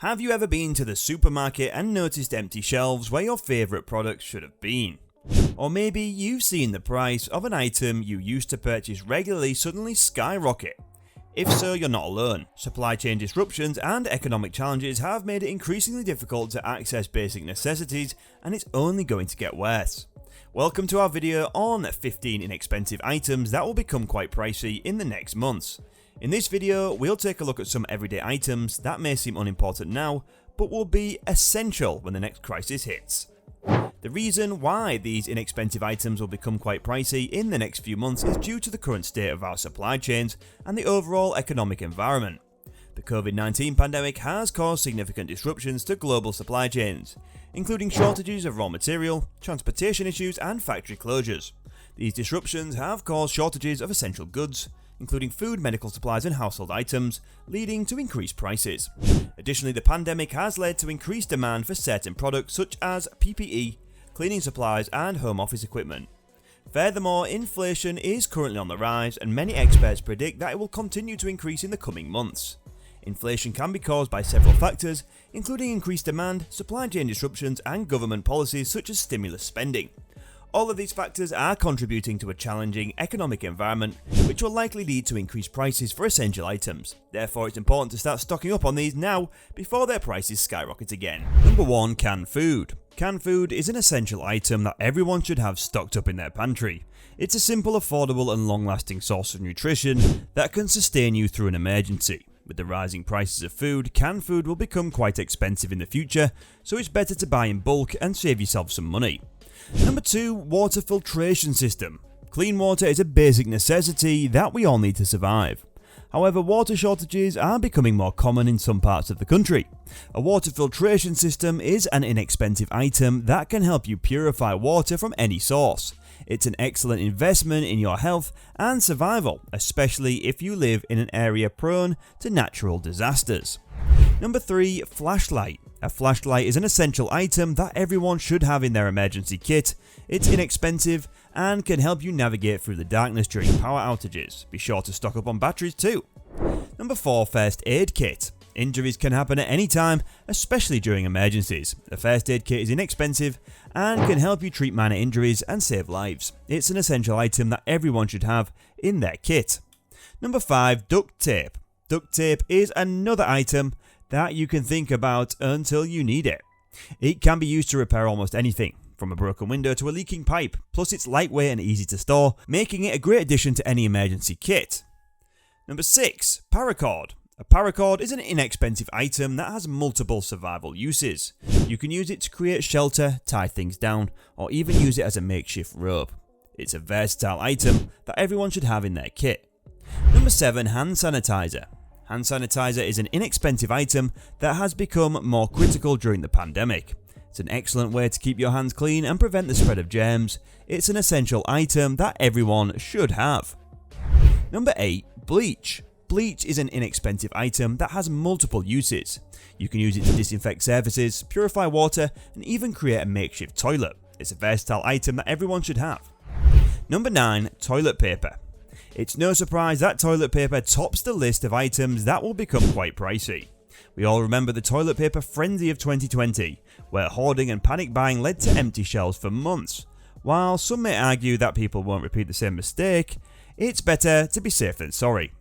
Have you ever been to the supermarket and noticed empty shelves where your favourite products should have been? Or maybe you've seen the price of an item you used to purchase regularly suddenly skyrocket. If so, you're not alone. Supply chain disruptions and economic challenges have made it increasingly difficult to access basic necessities, and it's only going to get worse. Welcome to our video on 15 inexpensive items that will become quite pricey in the next months. In this video, we'll take a look at some everyday items that may seem unimportant now, but will be essential when the next crisis hits. The reason why these inexpensive items will become quite pricey in the next few months is due to the current state of our supply chains and the overall economic environment. The COVID-19 pandemic has caused significant disruptions to global supply chains, including shortages of raw material, transportation issues, and factory closures. These disruptions have caused shortages of essential goods, including food, medical supplies, and household items, leading to increased prices. Additionally, the pandemic has led to increased demand for certain products such as PPE, cleaning supplies, and home office equipment. Furthermore, inflation is currently on the rise, and many experts predict that it will continue to increase in the coming months. Inflation can be caused by several factors, including increased demand, supply chain disruptions, and government policies such as stimulus spending. All of these factors are contributing to a challenging economic environment, which will likely lead to increased prices for essential items. Therefore, it's important to start stocking up on these now before their prices skyrocket again. Number 1. Canned food. Canned food is an essential item that everyone should have stocked up in their pantry. It's a simple, affordable, and long-lasting source of nutrition that can sustain you through an emergency. With the rising prices of food, canned food will become quite expensive in the future, so it's better to buy in bulk and save yourself some money. Number 2. Water filtration system. Clean water is a basic necessity that we all need to survive. However, water shortages are becoming more common in some parts of the country. A water filtration system is an inexpensive item that can help you purify water from any source. It's an excellent investment in your health and survival, especially if you live in an area prone to natural disasters. Number 3. Flashlight. A flashlight is an essential item that everyone should have in their emergency kit. It's inexpensive and can help you navigate through the darkness during power outages. Be sure to stock up on batteries too. Number 4. First aid kit. Injuries can happen at any time, especially during emergencies. A first aid kit is inexpensive and can help you treat minor injuries and save lives. It's an essential item that everyone should have in their kit. Number 5. Duct tape. Duct tape is another item that you can think about until you need it. It can be used to repair almost anything, from a broken window to a leaking pipe, plus it's lightweight and easy to store, making it a great addition to any emergency kit. Number 6. Paracord. A paracord is an inexpensive item that has multiple survival uses. You can use it to create shelter, tie things down, or even use it as a makeshift rope. It's a versatile item that everyone should have in their kit. Number 7. Hand sanitizer. Hand sanitizer is an inexpensive item that has become more critical during the pandemic. It's an excellent way to keep your hands clean and prevent the spread of germs. It's an essential item that everyone should have. Number 8. Bleach. Bleach is an inexpensive item that has multiple uses. You can use it to disinfect surfaces, purify water, and even create a makeshift toilet. It's a versatile item that everyone should have. Number 9. Toilet paper. It's no surprise that toilet paper tops the list of items that will become quite pricey. We all remember the toilet paper frenzy of 2020, where hoarding and panic buying led to empty shelves for months. While some may argue that people won't repeat the same mistake, it's better to be safe than sorry.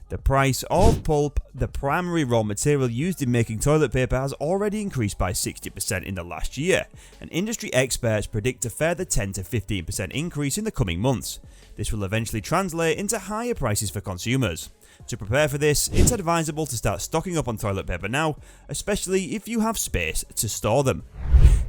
The price of pulp, the primary raw material used in making toilet paper, has already increased by 60% in the last year, and industry experts predict a further 10 to 15% increase in the coming months. This will eventually translate into higher prices for consumers. To prepare for this, it's advisable to start stocking up on toilet paper now, especially if you have space to store them.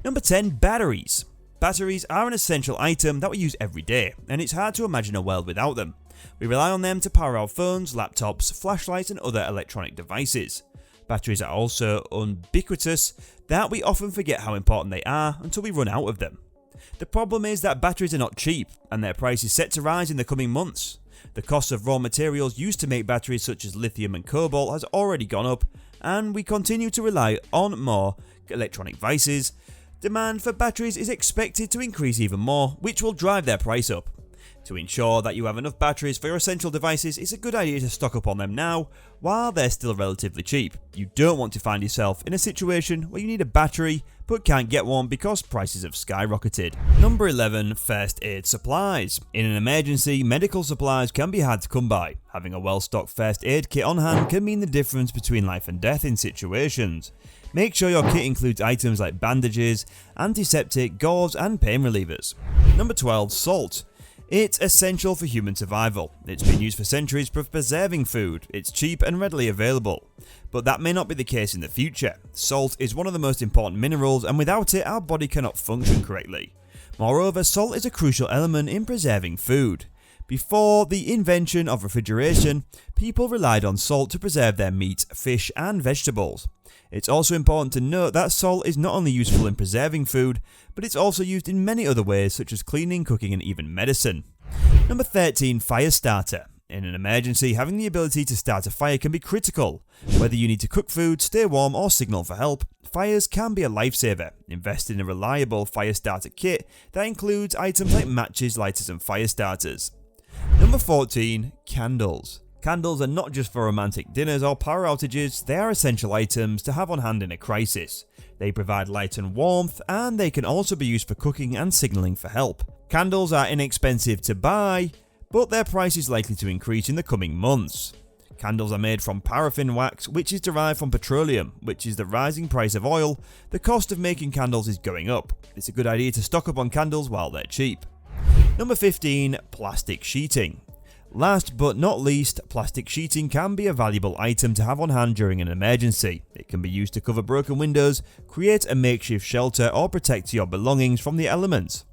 Number 10. Batteries. Batteries are an essential item that we use every day, and it's hard to imagine a world without them. We rely on them to power our phones, laptops, flashlights, and other electronic devices. Batteries are also ubiquitous that we often forget how important they are until we run out of them. The problem is that batteries are not cheap, and their price is set to rise in the coming months. The cost of raw materials used to make batteries such as lithium and cobalt has already gone up, and we continue to rely on more electronic devices. Demand for batteries is expected to increase even more, which will drive their price up. To ensure that you have enough batteries for your essential devices, it's a good idea to stock up on them now while they're still relatively cheap. You don't want to find yourself in a situation where you need a battery but can't get one because prices have skyrocketed. Number 11. First aid supplies. In an emergency, medical supplies can be hard to come by. Having a well-stocked first aid kit on hand can mean the difference between life and death in situations. Make sure your kit includes items like bandages, antiseptic, gauze and pain relievers. Number 12. Salt. It's essential for human survival. It's been used for centuries for preserving food. It's cheap and readily available. But that may not be the case in the future. Salt is one of the most important minerals, and without it our body cannot function correctly. Moreover, salt is a crucial element in preserving food. Before the invention of refrigeration, people relied on salt to preserve their meat, fish and vegetables. It's also important to note that salt is not only useful in preserving food, but it's also used in many other ways such as cleaning, cooking and even medicine. Number 13. Fire starter. In an emergency, having the ability to start a fire can be critical. Whether you need to cook food, stay warm or signal for help, fires can be a lifesaver. Invest in a reliable fire starter kit that includes items like matches, lighters and fire starters. Number 14. Candles. Candles are not just for romantic dinners or power outages, they are essential items to have on hand in a crisis. They provide light and warmth, and they can also be used for cooking and signalling for help. Candles are inexpensive to buy, but their price is likely to increase in the coming months. Candles are made from paraffin wax, which is derived from petroleum, which is the rising price of oil. The cost of making candles is going up. It's a good idea to stock up on candles while they're cheap. Number 15. Plastic sheeting. Last but not least, plastic sheeting can be a valuable item to have on hand during an emergency. It can be used to cover broken windows, create a makeshift shelter or protect your belongings from the elements.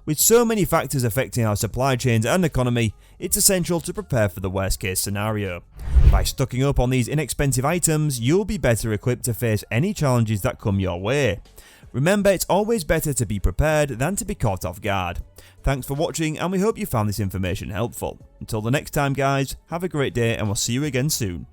With so many factors affecting our supply chains and economy, it's essential to prepare for the worst case scenario. By stocking up on these inexpensive items, you'll be better equipped to face any challenges that come your way. Remember, it's always better to be prepared than to be caught off guard. Thanks for watching, and we hope you found this information helpful. Until the next time guys, have a great day and we'll see you again soon.